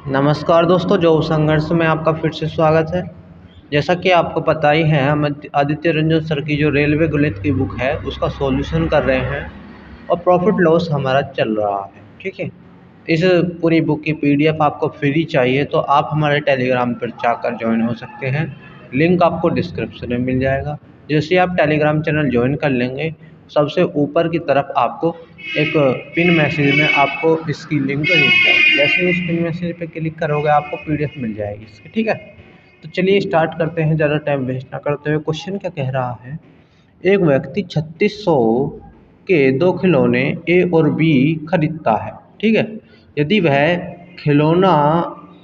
नमस्कार दोस्तों, जो संघर्ष में आपका फिर से स्वागत है। जैसा कि आपको पता ही है, हम आदित्य रंजन सर की जो रेलवे गणित की बुक है उसका सॉल्यूशन कर रहे हैं और प्रॉफिट लॉस हमारा चल रहा है। ठीक है, इस पूरी बुक की पीडीएफ आपको फ्री चाहिए तो आप हमारे टेलीग्राम पर जाकर ज्वाइन हो सकते हैं। लिंक आपको डिस्क्रिप्शन में मिल जाएगा। जैसे आप टेलीग्राम चैनल ज्वाइन कर लेंगे, सबसे ऊपर की तरफ आपको एक पिन मैसेज में आपको इसकी लिंक दिख जाएगी। जैसे ही इस पिन मैसेज पे क्लिक करोगे आपको पीडीएफ मिल जाएगी इसकी। ठीक है, तो चलिए स्टार्ट करते हैं ज़्यादा टाइम वेस्ट ना करते हुए। क्वेश्चन क्या कह रहा है, एक व्यक्ति 3600 के दो खिलौने ए और बी खरीदता है। ठीक है, यदि वह खिलौना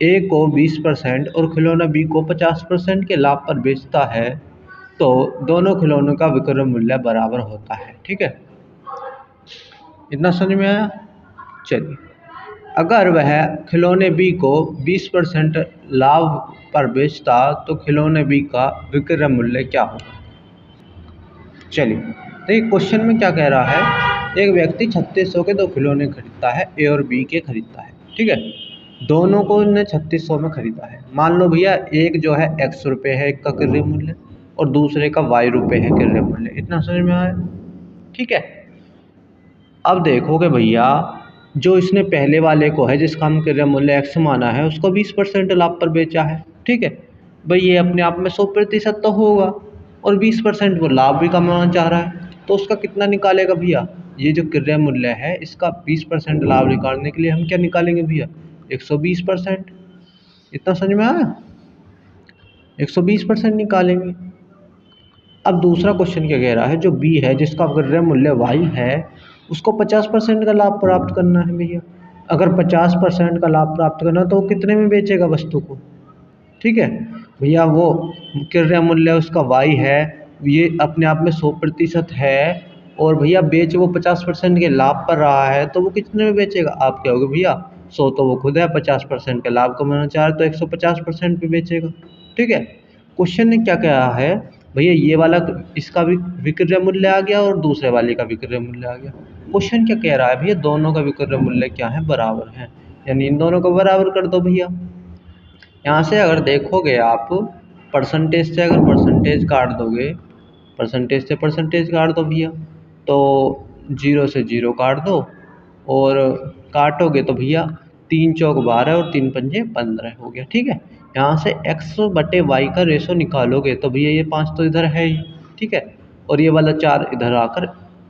ए को 20% और खिलौना बी को 50% के लाभ पर बेचता है तो दोनों खिलौनों का विक्रय मूल्य बराबर होता है। ठीक है, इतना समझ में आया। चलिए, अगर वह खिलौने बी को 20% लाभ पर बेचता तो खिलौने बी का विक्रय मूल्य क्या होगा। चलिए, तो ये क्वेश्चन में क्या कह रहा है, एक व्यक्ति 3600 के दो खिलौने खरीदता है, ए और बी के खरीदता है। ठीक है, दोनों को ने 3600 में खरीदा है। मान लो भैया, एक जो है x रुपये है एक का क्रय मूल्य और दूसरे का y रुपये है क्रय मूल्य। इतना समझ में आया। ठीक है, अब देखोगे भैया, जो इसने पहले वाले को है जिसका हम क्रय मूल्य x माना है उसको 20% लाभ पर बेचा है। ठीक है भाई, ये अपने आप में 100% तो होगा और 20% वो लाभ भी कमाना चाह रहा है, तो उसका कितना निकालेगा भैया। ये जो क्रय मूल्य है इसका 20% लाभ निकालने के लिए हम क्या निकालेंगे भैया, 120%। इतना समझ में आया, 120% निकालेंगे। अब दूसरा क्वेश्चन क्या कह रहा है, जो बी है जिसका क्रय मूल्य वाई है उसको 50% का लाभ प्राप्त करना है भैया। अगर 50% का लाभ प्राप्त करना तो वो कितने में बेचेगा वस्तु को। ठीक है भैया, वो क्रय मूल्य उसका वाई है, ये अपने आप में 100% है और भैया बेच वो 50% के लाभ पर रहा है, तो वो कितने में बेचेगा। आप कहोगे भैया 100 तो वो खुद है, 50% का लाभ कमाना चाह रहा है तो 150% पे बेचेगा। ठीक है, क्वेश्चन ने क्या कहा है भैया, ये वाला इसका भी विक्रय मूल्य आ गया और दूसरे वाले का विक्रय मूल्य आ गया। क्वेश्चन क्या कह रहा है भैया, दोनों का विक्रय मूल्य क्या है, बराबर है, यानी इन दोनों को बराबर कर दो भैया। यहाँ से अगर देखोगे आप, परसेंटेज से अगर परसेंटेज काट दोगे, परसेंटेज से परसेंटेज काट दो भैया, तो 0 से 0 काट दो और काटोगे तो भैया 3 चौक 12 और 3 पंजे 15 हो गया। ठीक है, यहाँ से x बटे वाई का रेशो निकालोगे तो भैया ये 5 तो इधर है ही। ठीक है, और ये वाला 4 इधर आकर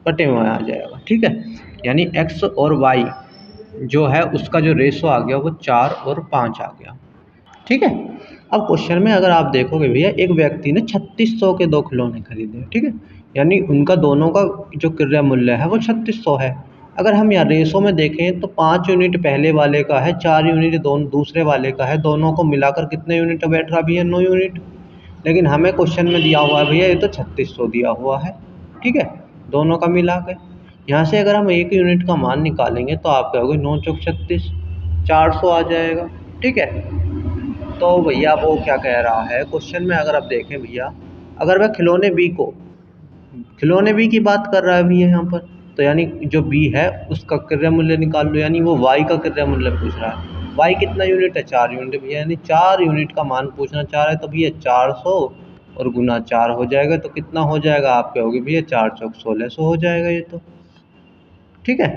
बटे में आ जाएगा। ठीक है, यानी x और y जो है उसका जो रेशो आ गया वो 4 और 5 आ गया। ठीक है, अब क्वेश्चन में अगर आप देखोगे भैया, एक व्यक्ति ने 3600 के दो खिलौने खरीदे। ठीक है, यानी उनका दोनों का जो क्रय मूल्य है वो 3600 है। अगर हम यहाँ रेशो में देखें तो 5 यूनिट पहले वाले का है, 4 यूनिट दूसरे वाले का है, दोनों को मिलाकर कितने यूनिट बैठ रहा भैया, 9 यूनिट। लेकिन हमें क्वेश्चन में दिया हुआ है भैया ये तो 3600 दिया हुआ है। ठीक है, दोनों का मिला के यहाँ से अगर हम एक यूनिट का मान निकालेंगे तो आप कहोगे 9 चौक 36, 400 आ जाएगा। ठीक है, तो भैया वो क्या कह रहा है क्वेश्चन में, अगर आप देखें भैया, अगर वह खिलौने बी की बात कर रहा है भैया यहाँ पर, तो यानी जो बी है उसका क्रय मूल्य निकाल लो, यानी वो वाई का क्रय मूल्य पूछ रहा है। वाई कितना यूनिट है, 4 यूनिट भैया, यानी 4 यूनिट का मान पूछना चाह रहा है। तो भैया 400 और गुना 4 हो जाएगा तो कितना हो जाएगा, आप कहोगे भैया 4 चौक 1600 हो जाएगा ये तो। ठीक है,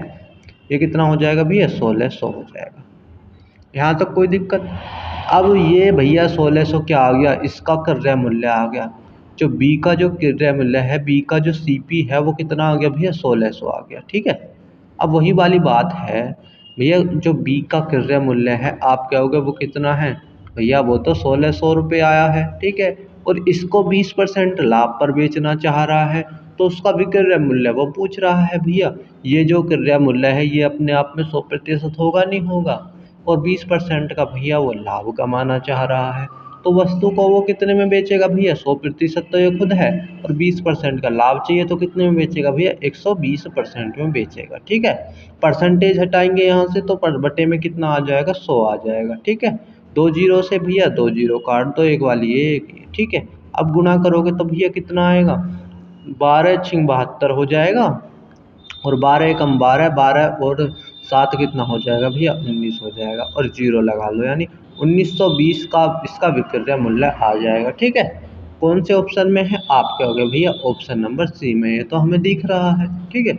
ये कितना हो जाएगा भैया, 1600 हो जाएगा। यहाँ तक कोई दिक्कत। अब ये भैया 1600 क्या आ गया, इसका क्रय मूल्य आ गया। जो बी का जो क्रय मूल्य है, बी का जो सीपी है वो कितना आ गया भैया, 1600 आ गया। ठीक है, अब वही वाली बात है भैया, जो बी का क्रय मूल्य है आप कहोगे वो कितना है भैया, वो तो 1600 रुपये आया है। ठीक है, और इसको 20% लाभ पर बेचना चाह रहा है तो उसका विक्रय मूल्य वो पूछ रहा है भैया। ये जो क्रय मूल्य है ये अपने आप में 100% होगा नहीं होगा, और 20% का भैया वो लाभ कमाना चाह रहा है, तो वस्तु को वो कितने में बेचेगा भैया, 100% तो ये खुद है और 20% का लाभ चाहिए तो कितने में बेचेगा भैया, 120% में बेचेगा। ठीक है, परसेंटेज हटाएंगे यहाँ से तो बटे में कितना आ जाएगा, 100 आ जाएगा। ठीक है, 2 जीरो से भैया 2 जीरो काट दो, एक वाली एक। ठीक है, अब गुना करोगे तो भैया कितना आएगा, 12 छिंग 72 हो जाएगा और 12 एकम 12, 12 और 7 कितना हो जाएगा भैया 19 हो जाएगा और 0 लगा लो, यानी 1920 का इसका विक्रय मूल्य आ जाएगा। ठीक है, कौन से ऑप्शन में है? आप क्या हो गए भैया ऑप्शन नंबर सी में, ये तो हमें दिख रहा है। ठीक है,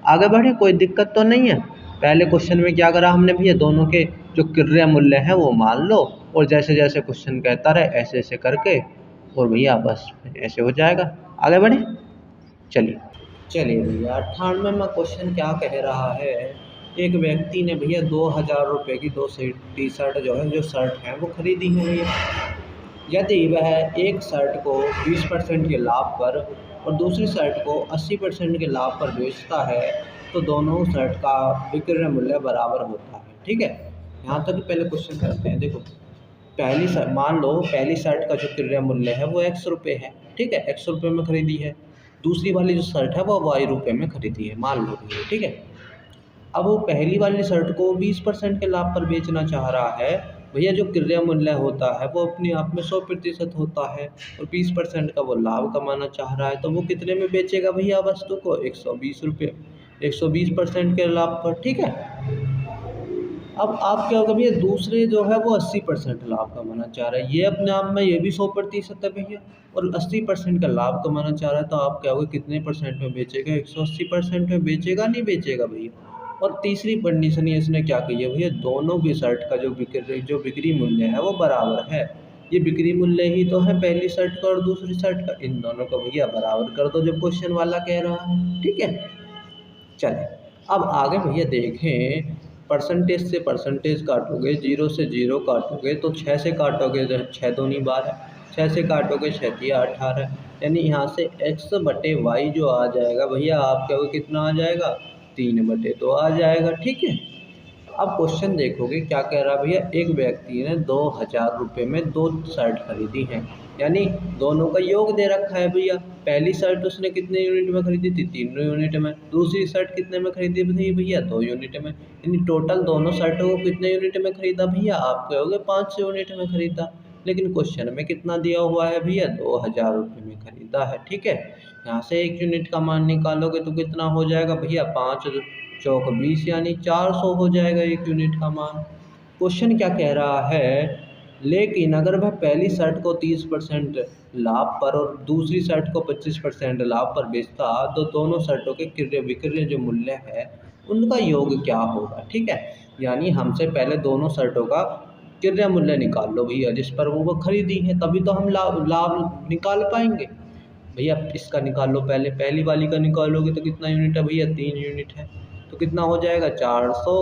आगे बढ़े, कोई दिक्कत तो नहीं है। पहले क्वेश्चन में क्या करा हमने भैया, दोनों के जो क्रय मूल्य है वो मान लो, और जैसे जैसे क्वेश्चन कहता रहे ऐसे ऐसे करके, और भैया बस ऐसे हो जाएगा। आगे बढ़े, चलिए चलिए भैया 98वां क्वेश्चन क्या कह रहा है। एक व्यक्ति ने भैया 2000 रुपये की दो टी शर्ट जो शर्ट है वो खरीदी है भैया। यदि वह एक शर्ट को 20% के लाभ पर और दूसरी शर्ट को 80% के लाभ पर बेचता है तो दोनों शर्ट का विक्रय मूल्य बराबर होता है। ठीक है, यहाँ तक पहले क्वेश्चन करते हैं। देखो, पहली शर्ट मान लो, पहली शर्ट का जो क्रय मूल्य है वो X रुपये है। ठीक है, X रुपये में खरीदी है। दूसरी वाली जो शर्ट है वो Y रुपये में खरीदी है, मान लो भैया। ठीक है, अब वो पहली वाली शर्ट को 20% के लाभ पर बेचना चाह रहा है। भैया जो क्रय मूल्य होता है वो अपने आप में 100% होता है, और 20% का वो लाभ कमाना चाह रहा है, तो वो कितने में बेचेगा भैया वस्तु को? 120 रुपये, 120% के लाभ पर। ठीक है, अब आप क्या होगा भैया, दूसरे जो है वो 80% लाभ कमाना चाह रहा है, ये अपने आप में ये भी 100% है भैया, और 80% का लाभ कमाना चाह रहा है, तो आप क्या होगा कितने परसेंट में बेचेगा? 180% में बेचेगा, नहीं बेचेगा भैया। और तीसरी कंडीशन इसने क्या कही है भैया, दोनों भी शर्ट का जो बिक्री मूल्य है वो बराबर है। ये बिक्री मूल्य ही तो है पहली शर्ट का और दूसरी शर्ट का, इन दोनों को भैया बराबर कर दो जब क्वेश्चन वाला कह रहा है। ठीक है, चलें अब आगे भैया देखें। परसेंटेज से परसेंटेज काटोगे, 0 से 0 काटोगे तो 6 से काटोगे तो 6 दूनी 12, 6 से काटोगे 6 तिया 18, यानी यहाँ से x/y जो आ जाएगा भैया, आप क्या कितना आ जाएगा? 3/2 आ जाएगा। ठीक है, अब क्वेश्चन देखोगे क्या कह रहा है भैया, एक व्यक्ति ने 2000 रुपये में 2 शर्ट खरीदी हैं, यानी दोनों का योग दे रखा है भैया। पहली शर्ट उसने कितने यूनिट में खरीदी थी? 3 यूनिट में। दूसरी शर्ट कितने में खरीदी थी भैया? 2 यूनिट में। यानी टोटल दोनों शर्टों को कितने यूनिट में खरीदा भैया? आप कहोगे 5 यूनिट में खरीदा, लेकिन क्वेश्चन में कितना दिया हुआ है भैया? 2000 रुपये में खरीदा है। ठीक है, यहाँ से 1 यूनिट का मान निकालोगे तो कितना हो जाएगा भैया? 5 चौक 20, यानी 400 हो जाएगा 1 यूनिट का मान। क्वेश्चन क्या कह रहा है, लेकिन अगर वह पहली शर्ट को 30% लाभ पर और दूसरी शर्ट को 25% लाभ पर बेचता तो दोनों शर्टों के विक्रय जो मूल्य है उनका योग क्या होगा? ठीक है, यानी हमसे पहले दोनों शर्टों का क्रय मूल्य निकाल लो भैया, जिस पर वो खरीदी है, तभी तो हम लाभ लाभ निकाल पाएंगे। भैया इसका निकाल लो, पहले पहली वाली का निकालोगे तो कितना यूनिट है भैया? 3 यूनिट है, तो कितना हो जाएगा? 400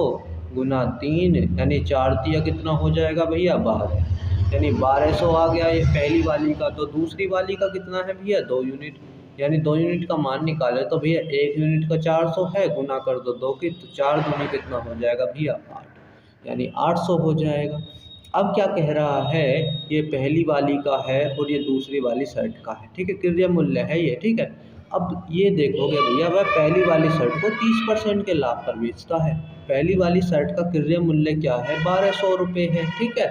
गुना 3, यानी 4 तिया कितना हो जाएगा भैया? 12, यानी 1200 आ गया ये पहली वाली का। तो दूसरी वाली का कितना है भैया? 2 यूनिट, यानी 2 यूनिट का मान निकाले तो भैया 1 यूनिट का 400 है, गुना कर दो 2 की, तो 4 दूनी कितना हो जाएगा भैया? 8, यानी 800 हो जाएगा। अब क्या कह रहा है, ये पहली वाली का है और ये दूसरी वाली शर्ट का है। ठीक है, क्रय मूल्य है ये। ठीक है, अब ये देखोगे भैया, वह पहली वाली शर्ट को 30% के लाभ पर बेचता है। पहली वाली शर्ट का क्रय मूल्य क्या है? 1200 रुपये है। ठीक है,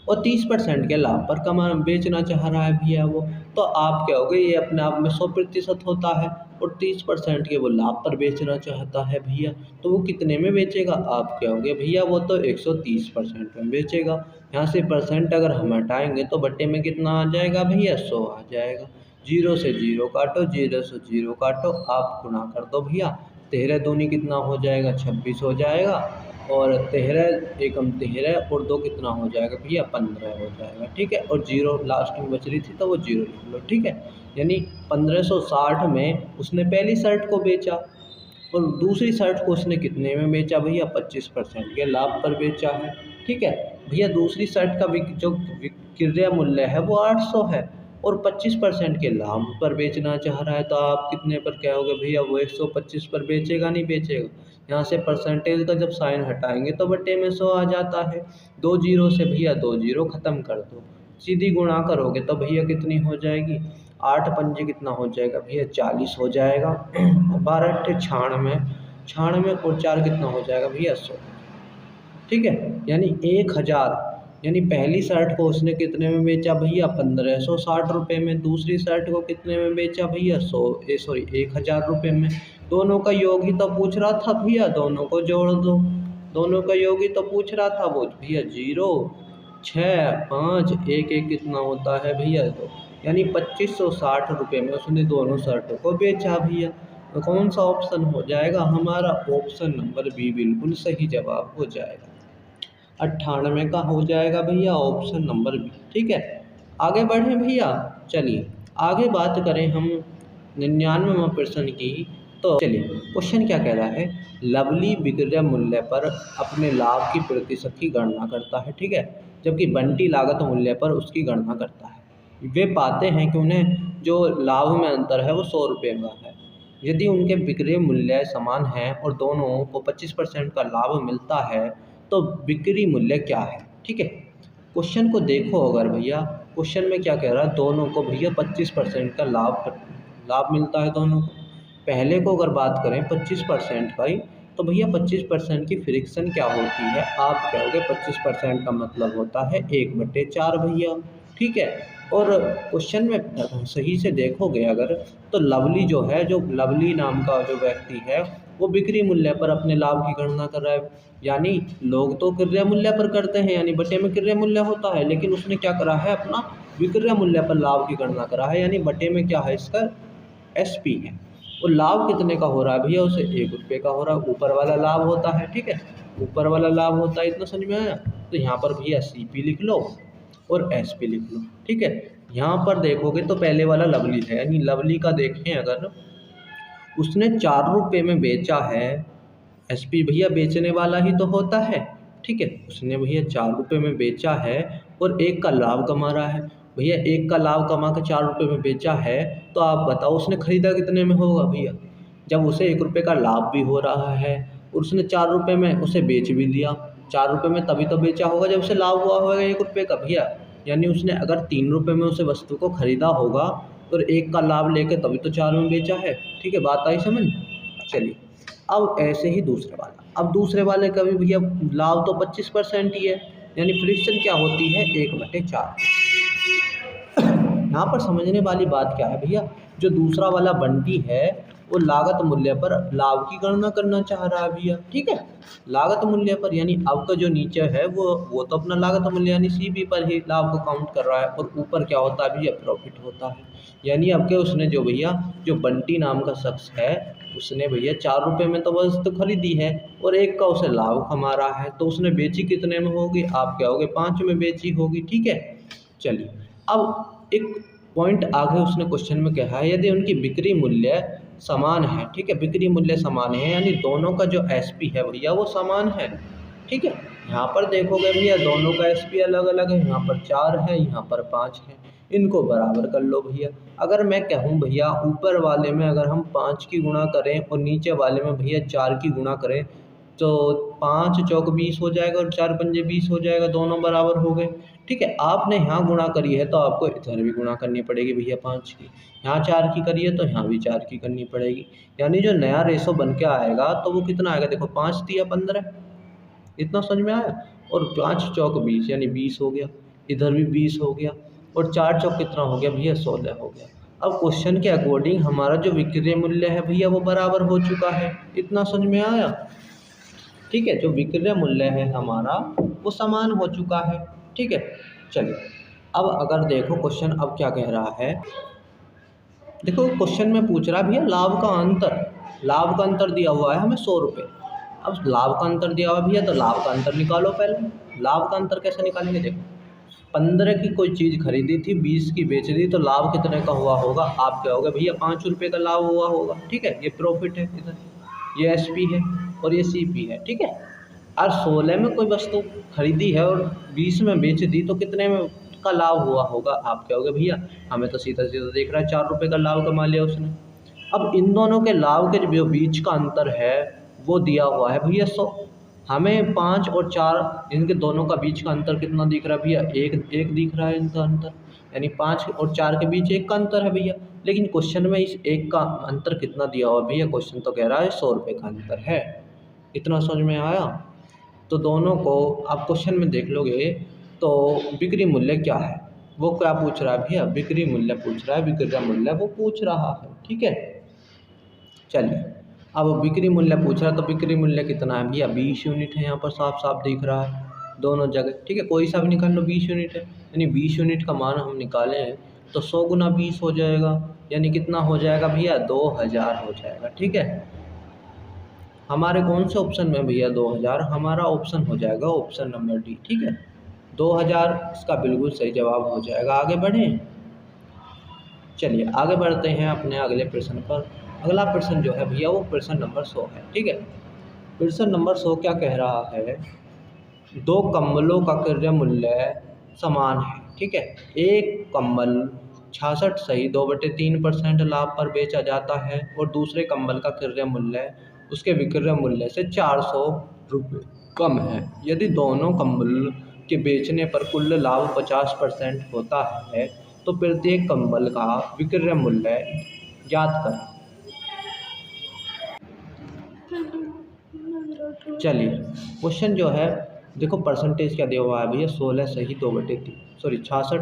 और 30% के लाभ पर बेचना चाह रहा है भैया वो, तो आप क्या होगे, ये अपने आप में 100% होता है, और 30% के वो लाभ पर बेचना चाहता है भैया, तो वो कितने में बेचेगा? आप क्या होगे भैया, वो तो 130% में बेचेगा। यहाँ से परसेंट अगर हम हटाएंगे तो बट्टे में कितना आ जाएगा भैया? 100 आ जाएगा। 0 से 0 काटो, 0 से 0 काटो, आप गुना कर दो भैया, 13 दूनी कितना हो जाएगा? 26 हो जाएगा, और 13 एकम 13 और 2 कितना हो जाएगा भैया? 15 हो जाएगा। ठीक है, और 0 लास्ट में बच रही थी तो वो 0 लिख लो। ठीक है, यानी 1560 में उसने पहली शर्ट को बेचा, और दूसरी शर्ट को उसने कितने में बेचा भैया? 25% के लाभ पर बेचा है। ठीक है भैया, दूसरी शर्ट का जो विक्रय मूल्य है वो 800 है, और 25% के लाभ पर बेचना चाह रहा है, तो आप कितने पर क्या होगा भैया? वो 125 पर बेचेगा, नहीं बेचेगा? यहाँ से परसेंटेज का जब साइन हटाएंगे तो बट्टे में 100 आ जाता है। 2 जीरो से भैया 2 जीरो ख़त्म कर दो, सीधी गुणा करोगे तो भैया कितनी हो जाएगी? 8 पंजे कितना हो जाएगा भैया? 40 हो जाएगा। 12 अट्ठे 96, 96 और 4 कितना हो जाएगा भैया? 100। ठीक है, यानी 1000 यानी पहली शर्ट को उसने कितने में बेचा भैया 1560 रुपये में, दूसरी शर्ट को कितने में बेचा भैया 1000 रुपये में। दोनों का योग ही तो पूछ रहा था भैया, दोनों को जोड़ दो। दोनों का योग ही तो पूछ रहा था वो भैया, 0 6 5 1 1 कितना होता है भैया, तो यानी 2560 रुपये में उसने दोनों शर्टों को बेचा भैया। तो कौन सा ऑप्शन हो जाएगा हमारा? ऑप्शन नंबर बी बिल्कुल सही जवाब हो जाएगा। 98 का हो जाएगा भैया ऑप्शन नंबर बी। ठीक है, आगे बढ़ें भैया। चलिए आगे बात करें हम 99वें प्रश्न की। तो चलिए क्वेश्चन क्या कह रहा है, लवली विक्रय मूल्य पर अपने लाभ की प्रतिशत की गणना करता है। ठीक है, जबकि बंटी लागत मूल्य पर उसकी गणना करता है। वे पाते हैं कि उन्हें जो लाभ में अंतर है वो 100 रुपये का है। यदि उनके बिक्री मूल्य समान हैं और दोनों को 25% का लाभ मिलता है तो बिक्री मूल्य क्या है? ठीक है, क्वेश्चन को देखो अगर भैया, क्वेश्चन में क्या कह रहा है, दोनों को भैया 25% का लाभ मिलता है दोनों को। पहले को अगर बात करें 25% का ही, तो भैया 25% की फ्रिक्शन क्या होती है? आप कहोगे 25% का मतलब होता है 1/4 भैया। ठीक है, और क्वेश्चन में सही से देखोगे अगर, तो लवली जो है, जो लवली नाम का जो व्यक्ति है, वो बिक्री मूल्य पर अपने लाभ की गणना कर रहा है। यानी लोग तो क्रय मूल्य पर करते हैं, यानी बटे में क्रय मूल्य होता है, लेकिन उसने क्या करा है, अपना विक्रय मूल्य पर लाभ की गणना करा है, यानी बटे में क्या है इसका एसपी है। और लाभ कितने का हो रहा है भैया, उसे 1 रुपये का हो रहा है। ऊपर वाला लाभ होता है, ठीक है, ऊपर वाला लाभ होता है, इतना समझ में आया? तो यहाँ पर भैया सीपी लिख लो और एसपी लिख लो। ठीक है, यहाँ पर देखोगे तो पहले वाला लवली है, यानी लवली का देखें अगर, उसने 4 रुपये में बेचा है। एसपी भैया बेचने वाला ही तो होता है। ठीक है, उसने भैया 4 रुपये में बेचा है और 1 का लाभ कमा रहा है। भैया 1 का लाभ कमा के 4 रुपये में बेचा है, तो आप बताओ उसने खरीदा कितने में होगा भैया? जब उसे 1 रुपये का लाभ भी हो रहा है और उसने 4 रुपये में उसे बेच भी दिया। 4 रुपये में तभी तो बेचा होगा जब उसे लाभ हुआ होगा 1 रुपये का भैया। यानी उसने अगर 3 रुपये में उसे वस्तु को खरीदा होगा और 1 का लाभ लेके तभी तो 4 में बेचा है। ठीक है, बात आई समझ? चलिए अब ऐसे ही दूसरे वाला, अब दूसरे वाले का भी भैया लाभ तो 25% ही है, यानी फ्रिक्शन क्या होती है 1/4। यहाँ पर समझने वाली बात क्या है भैया, जो दूसरा वाला बंटी है वो लागत मूल्य पर लाभ की गणना करना चाह रहा है भैया। ठीक है, लागत मूल्य पर, यानी अब का जो नीचे है वो तो अपना लागत मूल्य यानी सीबी पर ही लाभ को काउंट कर रहा है, और ऊपर क्या होता है भैया, प्रॉफिट होता है। यानी अब के उसने जो भैया, जो बंटी नाम का शख्स है, उसने भैया 4 रुपये में तो वस्तु खरीदी है और 1 का उसे लाभ कमा रहा है, तो उसने बेची कितने में होगी? आप क्या होगे, 5 में बेची होगी। ठीक है, चलिए अब एक पॉइंट आगे उसने क्वेश्चन में कहा है, यदि उनकी बिक्री मूल्य समान है। ठीक है, बिक्री मूल्य समान है, यानी दोनों का जो एसपी है भैया वो समान है। ठीक है, यहाँ पर देखोगे भैया दोनों का एसपी अलग अलग है, यहाँ पर 4 है, यहाँ पर 5 है, इनको बराबर कर लो भैया। अगर मैं कहूँ भैया ऊपर वाले में अगर हम 5 की गुणा करें और नीचे वाले में भैया 4 की गुणा करें, तो 5 चौक 20 हो जाएगा और 4 पंजे 20 हो जाएगा, दोनों बराबर हो गए। ठीक है, आपने यहाँ गुणा करी है तो आपको इधर भी गुणा करनी पड़ेगी भैया 5 की। यहाँ 4 की करी है तो यहाँ भी 4 की करनी पड़ेगी। यानी जो नया रेशो बन के आएगा तो वो कितना आएगा, देखो 5 दिया 15, इतना समझ में आया? और 5 चौक 20 यानी 20 हो गया, इधर भी 20 हो गया, और 4 चौक कितना हो गया भैया, 16 हो गया। अब क्वेश्चन के अकॉर्डिंग हमारा जो विक्रय मूल्य है भैया वो बराबर हो चुका है, इतना समझ में आया? ठीक है, जो विक्रय मूल्य है हमारा वो समान हो चुका है। ठीक है, चलिए अब अगर देखो क्वेश्चन अब क्या कह रहा है, देखो क्वेश्चन में पूछ रहा है भैया लाभ का अंतर, लाभ का अंतर दिया हुआ है हमें 100 रुपये। अब लाभ का अंतर दिया हुआ है भैया, तो लाभ का अंतर निकालो पहले। लाभ का अंतर कैसे निकालेंगे, देखो 15 की कोई चीज़ खरीदी थी, 20 की बेच दी, तो लाभ कितने का हुआ होगा? आप क्या होगा भैया, 5 रुपये का लाभ हुआ होगा। ठीक है, ये प्रॉफिट है इधर, ये एसपी है और ये सीपी है। ठीक है, और 16 में कोई वस्तु खरीदी है और 20 में बेच दी, तो कितने में का लाभ हुआ होगा? आप क्या होगे भैया, हमें तो सीधा सीधा देख रहा है 4 रुपये का लाभ कमा लिया उसने। अब इन दोनों के लाभ के जो बीच का अंतर है वो दिया हुआ है भैया 100। हमें 5 और 4 इनके दोनों का बीच का अंतर कितना दिख रहा है भैया, एक दिख रहा है इनका अंतर, यानी 5 और 4 के बीच 1 का अंतर है भैया। लेकिन क्वेश्चन में इस 1 का अंतर कितना दिया हुआ भैया, क्वेश्चन तो कह रहा है 100 रुपये का अंतर है। इतना समझ में आया? तो दोनों को आप क्वेश्चन में देख लोगे तो बिक्री मूल्य क्या है, वो क्या पूछ रहा है भैया, बिक्री मूल्य पूछ रहा है, विक्रय मूल्य वो पूछ रहा है। ठीक है, चलिए अब बिक्री मूल्य पूछ रहा है तो बिक्री मूल्य कितना है भैया, 20 यूनिट है, यहाँ पर साफ साफ दिख रहा है दोनों जगह। ठीक है, कोई सा भी निकाल लो, 20 यूनिट है, यानी 20 यूनिट का मान हम निकालें तो 100 गुना 20 हो जाएगा, यानी कितना हो जाएगा भैया, 2000 हो जाएगा। ठीक है, हमारे कौन से ऑप्शन में भैया 2000, हमारा ऑप्शन हो जाएगा ऑप्शन नंबर डी। ठीक है, 2000 इसका बिल्कुल सही जवाब हो जाएगा। आगे बढ़ें, चलिए आगे बढ़ते हैं अपने अगले प्रश्न पर। अगला प्रश्न जो है भैया वो प्रश्न नंबर 100 है। ठीक है, प्रश्न नंबर 100 क्या कह रहा है, दो कंबलों का क्रय मूल्य समान है। ठीक है, एक कंबल 66 सही 2/3% लाभ पर बेचा जाता है और दूसरे कंबल का क्रय मूल्य उसके विक्रय मूल्य से 400 रुपये कम है। यदि दोनों कंबल के बेचने पर कुल लाभ 50% होता है तो प्रत्येक कंबल का विक्रय मूल्य ज्ञात करें। चलिए क्वेश्चन जो है देखो, परसेंटेज क्या दिया हुआ है भैया, 16 सही 2/3, सॉरी 66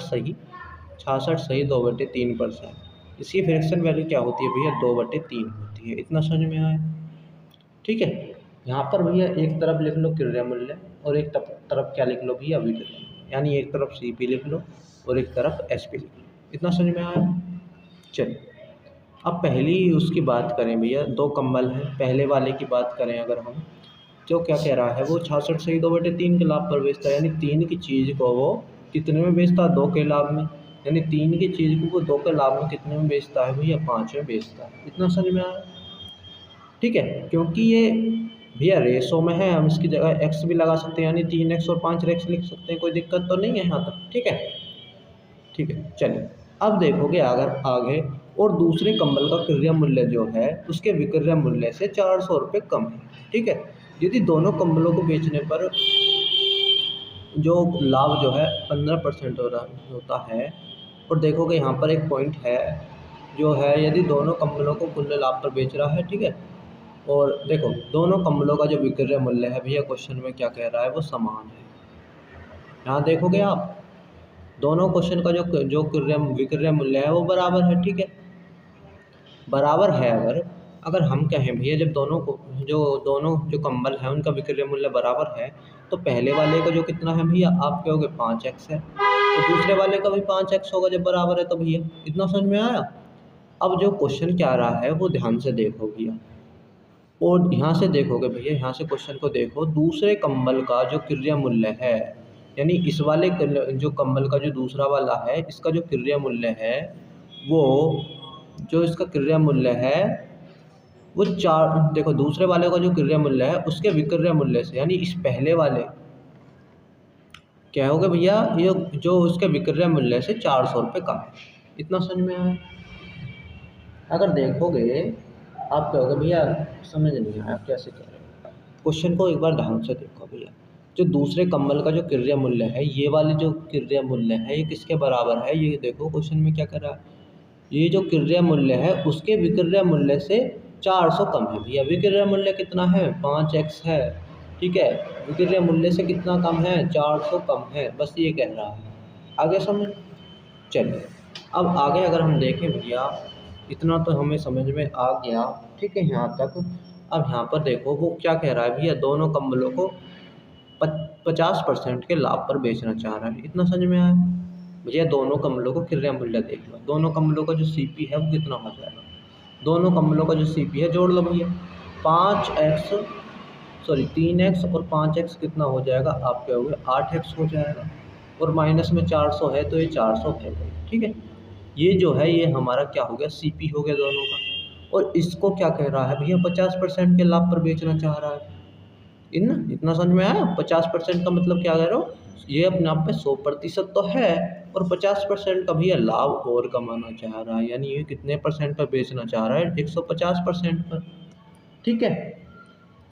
सही 2/3%। इसकी फ्रैक्शन वैल्यू क्या होती है भैया, 2/3 होती है। इतना समझ में आया। ठीक है, यहाँ पर भैया एक तरफ लिख लो क्रय मूल्य और एक तरफ क्या लिख लो भैया, विक्रय, यानी एक तरफ सीपी लिख लो और एक तरफ एसपी लिख लो। इतना समझ में आया। चलिए अब पहली उसकी बात करें भैया, दो कंबल हैं, पहले वाले की बात करें अगर हम, जो क्या कह रहा है, वो 66 सही 2/3 के लाभ पर बेचता है, यानी 3 की चीज़ को वो कितने में बेचता है, 2 के लाभ में, यानी 3 की चीज़ को वो 2 के लाभ में कितने में बेचता है भैया, 5 में बेचता है। इतना समझ में आया। ठीक है, क्योंकि ये भैया रेशो में है, हम इसकी जगह एक्स भी लगा सकते हैं, यानी 3x और 5x लिख सकते हैं, कोई दिक्कत तो नहीं है यहाँ तक। ठीक है, ठीक है, चलिए अब देखोगे अगर आगे, और दूसरे कंबल का क्रय मूल्य जो है उसके विक्रय मूल्य से 400 रुपये कम है। ठीक है, यदि दोनों कंबलों को बेचने पर जो लाभ जो है 15% होता है, और देखोगे यहाँ पर एक पॉइंट है जो है, यदि दोनों कंबलों को कुल लाभ पर बेच रहा है। ठीक है, और देखो दोनों कंबलों का जो विक्रय मूल्य है भैया, क्वेश्चन में क्या कह रहा है, वो समान है। यहाँ देखोगे आप, दोनों क्वेश्चन का जो विक्रय मूल्य है वो बराबर है। ठीक है, बराबर है। अगर हम कहें भैया, जब दोनों जो कंबल हैं उनका विक्रय मूल्य बराबर है, तो पहले वाले का जो कितना है भैया, आप कहोगे 5x है, तो दूसरे वाले का भी 5x होगा जब बराबर है तो भैया। इतना समझ में आया। अब जो क्वेश्चन क्या आ रहा है वो ध्यान से देखो भैया, और यहाँ से देखोगे भैया, यहाँ से क्वेश्चन को देखो, दूसरे कंबल का जो क्रय मूल्य है, यानी इस वाले जो कंबल का जो दूसरा वाला है, इसका जो क्रय मूल्य है वो, जो इसका क्रय मूल्य है वो देखो दूसरे वाले का जो क्रय मूल्य है उसके विक्रय मूल्य से, यानी इस पहले वाले क्या होगा भैया, ये जो उसके विक्रय मूल्य से 400 रुपये कम है। इतना समझ में आया। अगर देखोगे आप कहोगे भैया समझ नहीं आया, कैसे कह रहे हो, क्वेश्चन को एक बार ध्यान से देखो भैया, जो दूसरे कंबल का जो क्रय मूल्य है, ये वाले जो क्रय मूल्य है ये किसके बराबर है, ये देखो क्वेश्चन में क्या कर रहा है, ये जो क्रय मूल्य है उसके विक्रय मूल्य से 400 कम है भैया। विक्रय मूल्य कितना है, 5x है। ठीक है, विक्रय मूल्य से कितना कम है, 400 कम है, बस ये कह रहा है। आगे समझ। चलिए अब आगे अगर हम देखें भैया, इतना तो हमें समझ में आ गया। ठीक है, यहाँ तक। अब यहाँ पर देखो वो क्या कह रहा है भैया, दोनों कंबलों को 50% के लाभ पर बेचना चाह रहा है। इतना समझ में आया भैया। दोनों कंबलों को क्रय मूल्य देख लो, दोनों कंबलों का जो सीपी है वो कितना हो जाएगा, दोनों कंबलों का जो सीपी है जोड़ लो भैया, 3x और 5x कितना हो जाएगा, आप कहोगे 8x हो जाएगा, और माइनस में 400 है तो ये 400 है। ठीक है, ये जो है ये हमारा क्या हो गया, सीपी हो गया दोनों का। और इसको क्या कह रहा है भैया, 50% के लाभ पर बेचना चाह रहा है। इतना समझ में आया। 50% का मतलब क्या कह रहा हूँ, ये अपने आप में 100% तो है, और 50% का भैया लाभ और कमाना चाह रहा है, यानी ये कितने परसेंट पर बेचना चाह रहा है, 150% पर। ठीक है,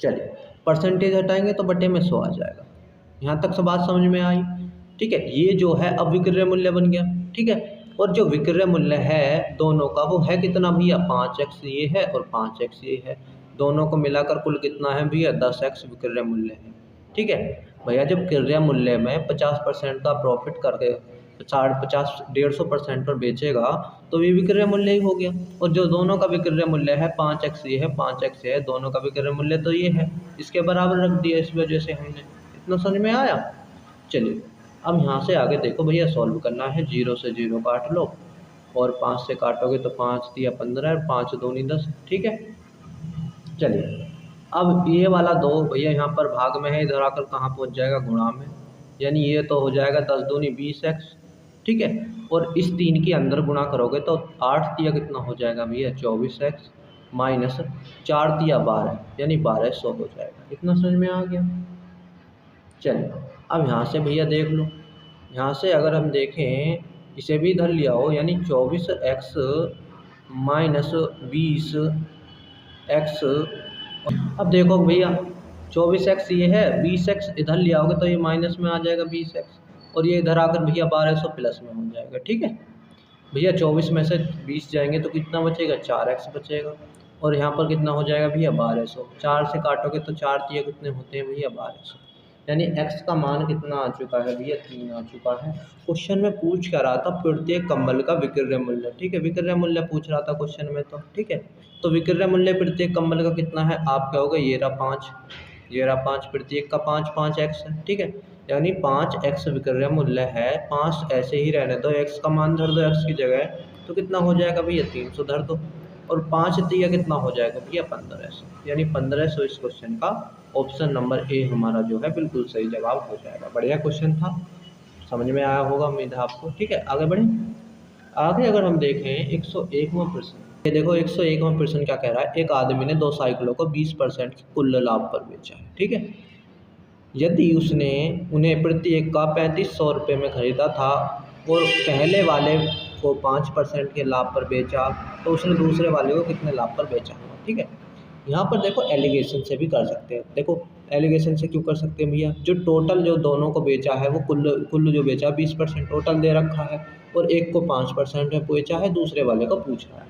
चलिए परसेंटेज हटाएंगे तो बटे में 100 आ जाएगा। यहाँ तक से बात समझ में आई। ठीक है, ये जो है अब विक्रय मूल्य बन गया। ठीक है, और जो विक्रय मूल्य है दोनों का वो है कितना भैया, 5x ये है और 5x ये है, दोनों को मिलाकर कुल कितना है भैया, 10x विक्रय मूल्य है। ठीक है, भैया जब क्रय मूल्य में 50% का प्रॉफिट करके 150 पर बेचेगा तो ये विक्रय मूल्य ही हो गया। और जो दोनों का विक्रय मूल्य है 5x ये है 5x है, दोनों का विक्रय मूल्य तो ये है, इसके बराबर रख दिया इस वजह से हमने। इतना समझ में आया। चलिए अब यहाँ से आगे देखो भैया, सॉल्व करना है। 0 से 0 काट लो और 5 से काटोगे तो 5 दिया 15 और 5 दूनी 10। ठीक है। चलिए अब ये वाला 2 भैया यहाँ पर भाग में है, इधर आकर कहाँ पहुँच जाएगा, गुणा में, यानी ये तो हो जाएगा 10 दूनी 20x। ठीक है। और इस 3 के अंदर गुणा करोगे तो 8 दिया कितना हो जाएगा भैया 24x माइनस 4 दिया 12, यानी 1200 हो जाएगा। इतना समझ में आ गया। चलिए अब यहाँ से भैया देख लो, यहाँ से अगर हम देखें इसे भी इधर लिया हो, यानी 24x माइनस 20x। अब देखो भैया 24x ये है, 20x इधर लिया होगा तो ये माइनस में आ जाएगा 20x, और ये इधर आकर भैया 1200 प्लस में हो जाएगा। ठीक है भैया, 24 में से 20 जाएंगे तो कितना बचेगा 4x बचेगा, और यहाँ पर कितना हो जाएगा भैया 1200। 4 से काटोगे तो 4 दिया कितने होते हैं भैया 1200, यानी x का मान कितना आ चुका है भैया 3 आ चुका है। क्वेश्चन में पूछ क्या रहा था, प्रत्येक कंबल का विक्रय मूल्य। ठीक है, विक्रय मूल्य पूछ रहा था क्वेश्चन में तो। ठीक है, तो विक्रय मूल्य प्रत्येक कंबल का कितना है, आप कहोगे ये रहा 5, ये रहा 5, प्रत्येक का 5 5x है। ठीक है, यानी 5x विक्रय मूल्य है। 5 ऐसे ही रहने दो, x का मान धर दो x की जगह, तो कितना हो जाएगा भैया 300 धर दो, और 5 दिया कितना हो जाएगा भैया 1500, यानी 1500 इस क्वेश्चन का ऑप्शन नंबर ए हमारा जो है बिल्कुल सही जवाब हो जाएगा। बढ़िया क्वेश्चन था, समझ में आया होगा उम्मीद है आपको। ठीक है, आगे बढ़ें। आगे अगर हम देखें 101वां प्रश्न, ये देखो 101वां प्रश्न क्या कह रहा है, एक आदमी ने 2 साइकिलों को 20% की कुल लाभ पर बेचा है। ठीक है, यदि उसने उन्हें प्रत्येक का 3500 रुपये में खरीदा था और पहले वाले को 5% के लाभ पर बेचा, तो उसने दूसरे वाले को कितने लाभ पर बेचा होगा। ठीक है, यहाँ पर देखो एलिगेशन से भी कर सकते हैं। देखो एलिगेशन से क्यों कर सकते हैं भैया, जो टोटल जो दोनों को बेचा है वो कुल जो बेचा 20% टोटल दे रखा है, और एक को 5% में बेचा है, दूसरे वाले को पूछ रहा है,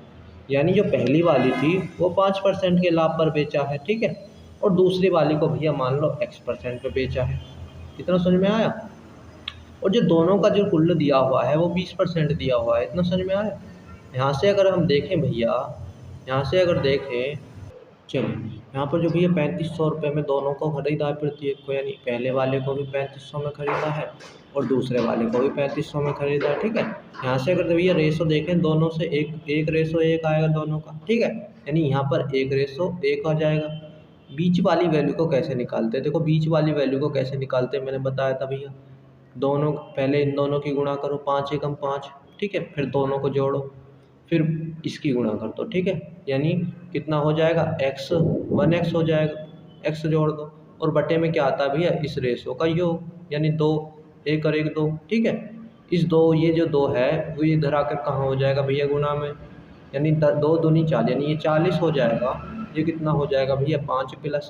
यानी जो पहली वाली थी वो 5% के लाभ पर बेचा है। ठीक है, और दूसरी वाली को भैया मान लो x% पे बेचा है। इतना समझ में आया। और जो दोनों का जो कुल दिया हुआ है वो 20% दिया हुआ है। इतना समझ में आया। यहाँ से अगर हम देखें भैया, यहाँ से अगर देखें, चलिए यहाँ पर जो भैया 3500 रुपये में दोनों को खरीदा है प्रत्येक को, यानी पहले वाले को भी 3500 में खरीदा है और दूसरे वाले को भी 3500 में खरीदा है। ठीक है, यहाँ से अगर भैया रेशो देखें दोनों से, एक रेशो 1 आएगा दोनों का। ठीक है, यानी यहाँ पर 1 रेशो 1 आ जाएगा। बीच वाली वैल्यू को कैसे निकालते हैं, देखो बीच वाली वैल्यू को कैसे निकालते हैं मैंने बताया था भैया, दोनों पहले इन दोनों की गुणा करो, 5 एकम 5। ठीक है, फिर दोनों को जोड़ो, फिर इसकी गुणा कर दो। ठीक है, यानी कितना हो जाएगा x 1x हो जाएगा, x जोड़ दो, और बटे में क्या आता है भैया इस रेशो का योग, यानी 2, 1 और 1 2। ठीक है, इस 2 ये जो 2 है वो इधर आकर कहाँ हो जाएगा भैया गुणा में, यानी 2 दूनी 4, यानी ये 40 हो जाएगा। ये कितना हो जाएगा भैया 5 प्लस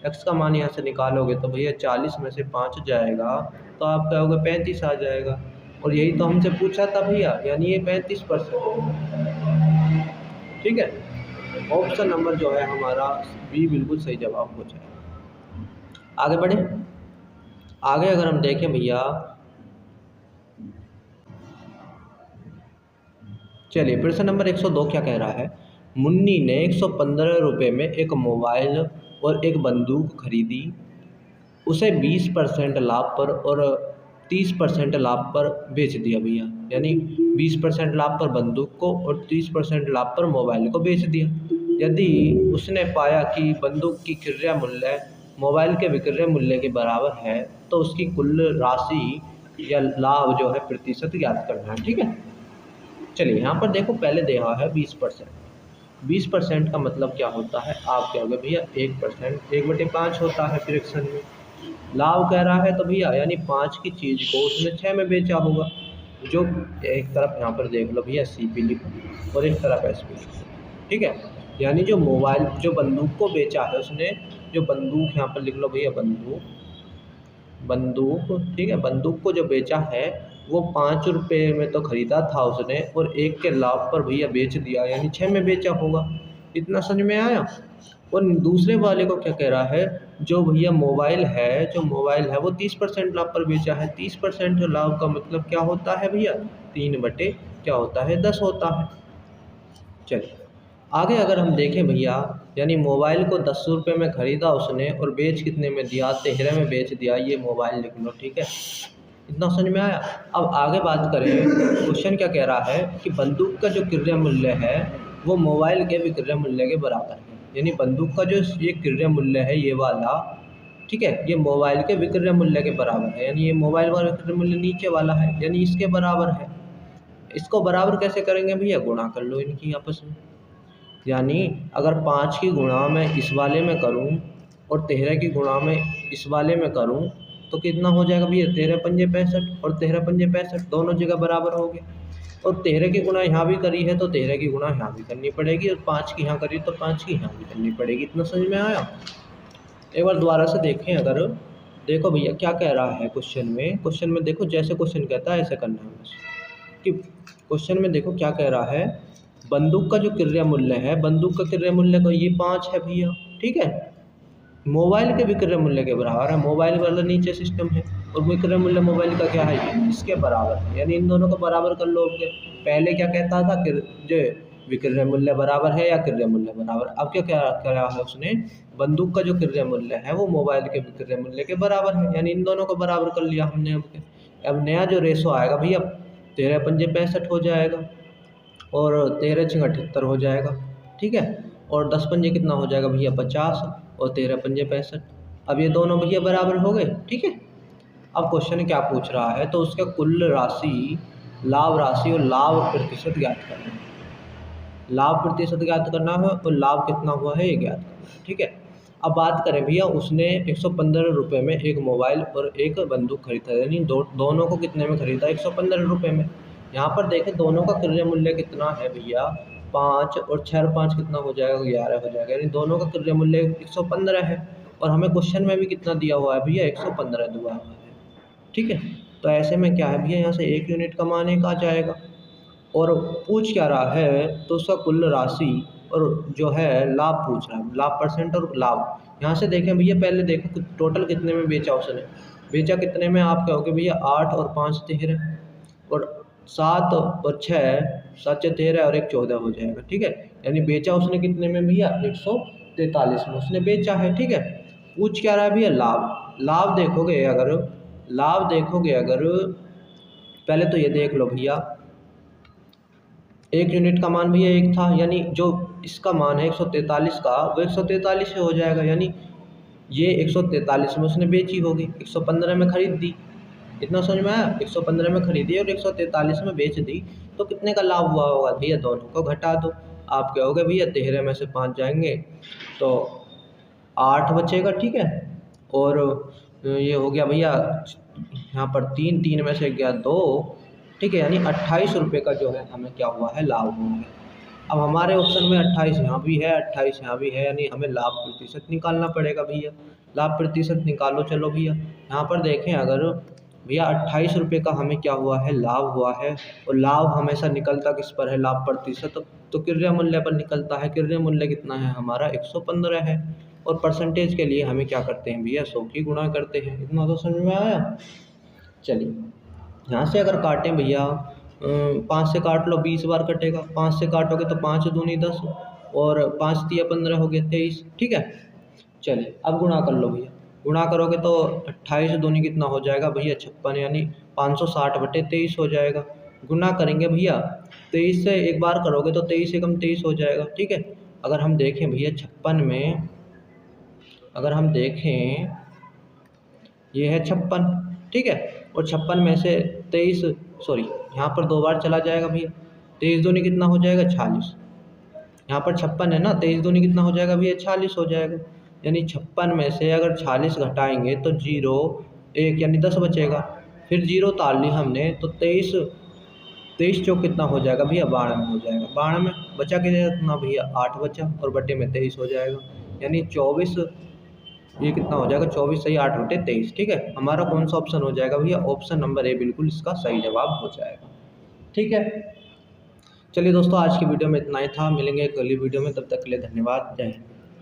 x का मान यहाँ से निकालोगे तो भैया 40 में से 5 जाएगा तो आप कहोगे 35 आ जाएगा, और यही तो हमसे पूछा था भैया, यानी ये 35%। ठीक है, ऑप्शन नंबर जो है हमारा बी बिल्कुल सही जवाब हो जाएगा। आगे बढ़े। आगे अगर हम देखें भैया, चलिए प्रश्न नंबर 102 क्या कह रहा है, मुन्नी ने 115 रुपये में एक मोबाइल और एक बंदूक खरीदी, उसे 20% लाभ पर और 30% लाभ पर बेच दिया भैया, यानी 20% लाभ पर बंदूक को और 30% लाभ पर मोबाइल को बेच दिया। यदि उसने पाया कि बंदूक की क्रय मूल्य मोबाइल के विक्रय मूल्य के बराबर है तो उसकी कुल राशि या लाभ जो है प्रतिशत ज्ञात करना है। ठीक है, चलिए यहाँ पर देखो पहले देखा है 20%। 20% का मतलब क्या होता है, आप कहोगे भैया 1%, 1/5 होता है फ्रैक्शन में। लाभ कह रहा है तो भैया यानी 5 की चीज़ को उसने 6 में बेचा होगा। जो एक तरफ यहाँ पर देख लो भैया CP लिखो और एक तरफ SP लिखो। ठीक है, यानी जो मोबाइल जो बंदूक को बेचा है उसने, जो बंदूक यहाँ पर लिख लो भैया बंदूक। ठीक है, बंदूक को जो बेचा है वो 5 रुपये में तो ख़रीदा था उसने, और 1 के लाभ पर भैया बेच दिया, यानी 6 में बेचा होगा। इतना समझ में आया। और दूसरे वाले को क्या कह रहा है, जो भैया मोबाइल है वो 30% लाभ पर बेचा है। 30% लाभ का मतलब क्या होता है भैया, 3 बटे क्या होता है 10 होता है। चलिए आगे अगर हम देखें भैया, यानी मोबाइल को 10 रुपये में ख़रीदा उसने और बेच कितने में दिया, 13 में बेच दिया, ये मोबाइल लिख लो, ठीक है। इतना समझ में आया। अब आगे बात करें, क्वेश्चन क्या कह रहा है कि बंदूक का जो क्रय मूल्य है वो मोबाइल के विक्रय मूल्य के बराबर है। यानी बंदूक का जो ये क्रय मूल्य है ये वाला, ठीक है, ये मोबाइल के विक्रय मूल्य के बराबर है। यानी ये मोबाइल वाला विक्रय मूल्य नीचे वाला है, यानी इसके बराबर है। इसको बराबर कैसे करेंगे भैया, गुणा कर लो इनकी आपस में। यानी अगर 5 की गुणा मैं इस वाले में करूं और 13 की गुणा में इस वाले में करूं तो कितना हो जाएगा भैया, 13 पंजे 65 और 13 पंजे 65 दोनों जगह बराबर हो गए। और 13 की गुणा यहाँ भी करी है तो 13 की गुणा यहाँ भी करनी पड़ेगी, और 5 की यहाँ करी तो 5 की यहाँ भी करनी पड़ेगी। इतना समझ में आया। एक बार दोबारा से देखें, अगर देखो भैया क्या कह रहा है क्वेश्चन में देखो, जैसे क्वेश्चन कहता है ऐसे करना है बस। कि क्वेश्चन में देखो क्या कह रहा है, बंदूक का जो क्रय मूल्य है, बंदूक का क्रय मूल्य को ये 5 है भैया, ठीक है, मोबाइल के विक्रय मूल्य के बराबर है। मोबाइल वाला नीचे सिस्टम है और विक्रय मूल्य मोबाइल का क्या है, ये इसके बराबर है। यानी इन दोनों को बराबर कर लो। पहले क्या कहता था कि जो विक्रय मूल्य बराबर है या क्रय मूल्य बराबर, अब क्या करा है उसने, बंदूक का जो क्रय मूल्य है वो मोबाइल के विक्रय मूल्य के बराबर है। यानी इन दोनों को बराबर कर लिया हमने। अब नया जो रेशो आएगा भैया, 13 पंजे 65 हो जाएगा और 13 छंग 78 हो जाएगा, ठीक है। और 10 पंजे कितना हो जाएगा भैया 50 और 13 पंजे 65। अब ये दोनों भैया बराबर हो गए, ठीक है। अब क्वेश्चन क्या पूछ रहा है, तो उसका कुल राशि, लाभ राशि और लाभ प्रतिशत ज्ञात करना है। लाभ प्रतिशत ज्ञात करना है और लाभ कितना हुआ है ये ज्ञात करना है, ठीक है। अब बात करें भैया, उसने 115 रुपये में एक मोबाइल और एक बंदूक खरीदा, यानी दोनों को कितने में खरीदा, 115 रुपये में। यहाँ पर देखें दोनों का क्रय मूल्य कितना है भैया, 5 और 6 और 5 कितना हो जाएगा, 11 हो जाएगा। यानी दोनों का क्रय मूल्य 115 है और हमें क्वेश्चन में भी कितना दिया हुआ है भैया, 115 दिया हुआ है, ठीक है। तो ऐसे में क्या है भैया, यहाँ से 1 यूनिट का मान 1 आ जाएगा। और पूछ क्या रहा है, तो उसका कुल राशि और जो है लाभ पूछ रहा है, लाभ परसेंट और लाभ। यहाँ से देखें भैया, पहले देखो टोटल कितने में बेचा उसने, बेचा कितने में, आप कहोगे भैया 8 और 5 13 और 7 और 6 7 6 13 और 1 14 हो जाएगा, ठीक है। यानी बेचा उसने कितने में भैया, 143 में उसने बेचा है, ठीक है। पूछ क्या रहा है भैया, लाभ। लाभ देखोगे अगर पहले तो ये देख लो भैया, 1 यूनिट का मान भैया 1 था, यानी जो इसका मान है 143 का वो 143 से हो जाएगा। यानी ये 143 में उसने बेची होगी, 115 में खरीद दी। इतना समझ में आया, 115 में खरीदी और 143 में बेच दी, तो कितने का लाभ हुआ होगा भैया, दोनों को घटा दो। आप कहोगे भैया 13 में से 5 जाएंगे तो 8 बचेगा, ठीक है। और ये हो गया भैया यहाँ पर 3 में से गया 2, ठीक है। यानी 28 रुपये का जो है हमें क्या हुआ है, लाभ हुआ है। अब हमारे ऑप्शन में 28 यहाँ भी है, 28 यहाँ भी है, यानी हमें लाभ प्रतिशत निकालना पड़ेगा भैया। लाभ प्रतिशत निकालो चलो भैया। यहाँ पर देखें अगर भैया 28 रुपये का हमें क्या हुआ है, लाभ हुआ है। और लाभ हमेशा निकलता किस पर है, लाभ प्रतिशत, तो क्रय मूल्य पर निकलता है। क्रय मूल्य कितना है हमारा, 115 है। और परसेंटेज के लिए हमें क्या करते हैं भैया, 100 की गुणा करते हैं। इतना तो समझ में आया। चलिए यहाँ से अगर काटें भैया, 5 से काट लो, 20 बार कटेगा। 5 से काटोगे तो 5 दूनी 10 और 5 तिया 15 हो गया 23, ठीक है। चलिए अब गुणा कर लो भैया, गुणा करोगे तो 28 दूनी कितना हो जाएगा भैया 56, यानी 560 बटे 23 हो जाएगा। गुणा करेंगे भैया 23 से एक बार करोगे तो 23 से कम 23 हो जाएगा, ठीक है। अगर हम देखें भैया 56 में, अगर हम देखें ये है 56, ठीक है। और 56 में से 23, सॉरी यहाँ पर 2 बार चला जाएगा भैया, 23 दूनी कितना हो जाएगा 46। यहाँ पर 56 है ना, 23 दूनी कितना हो जाएगा भैया 46 हो जाएगा। यानी 56 में से अगर 46 घटाएंगे तो 0 1 यानी 10 बचेगा। फिर 0 तार ली हमने तो 23 चौक कितना हो जाएगा भैया 92 हो जाएगा। 92 में बचा कितना भैया 8 बचा और बटे में 23 हो जाएगा। यानी 24, ये कितना हो जाएगा 24 सही 8 बटे 23, ठीक है। हमारा कौन सा ऑप्शन हो जाएगा भैया, ऑप्शन नंबर ए बिल्कुल इसका सही जवाब हो जाएगा, ठीक है। चलिए दोस्तों आज की वीडियो में इतना ही था, मिलेंगे एक अगली वीडियो में, तब तक के लिए धन्यवाद, जय हिंद।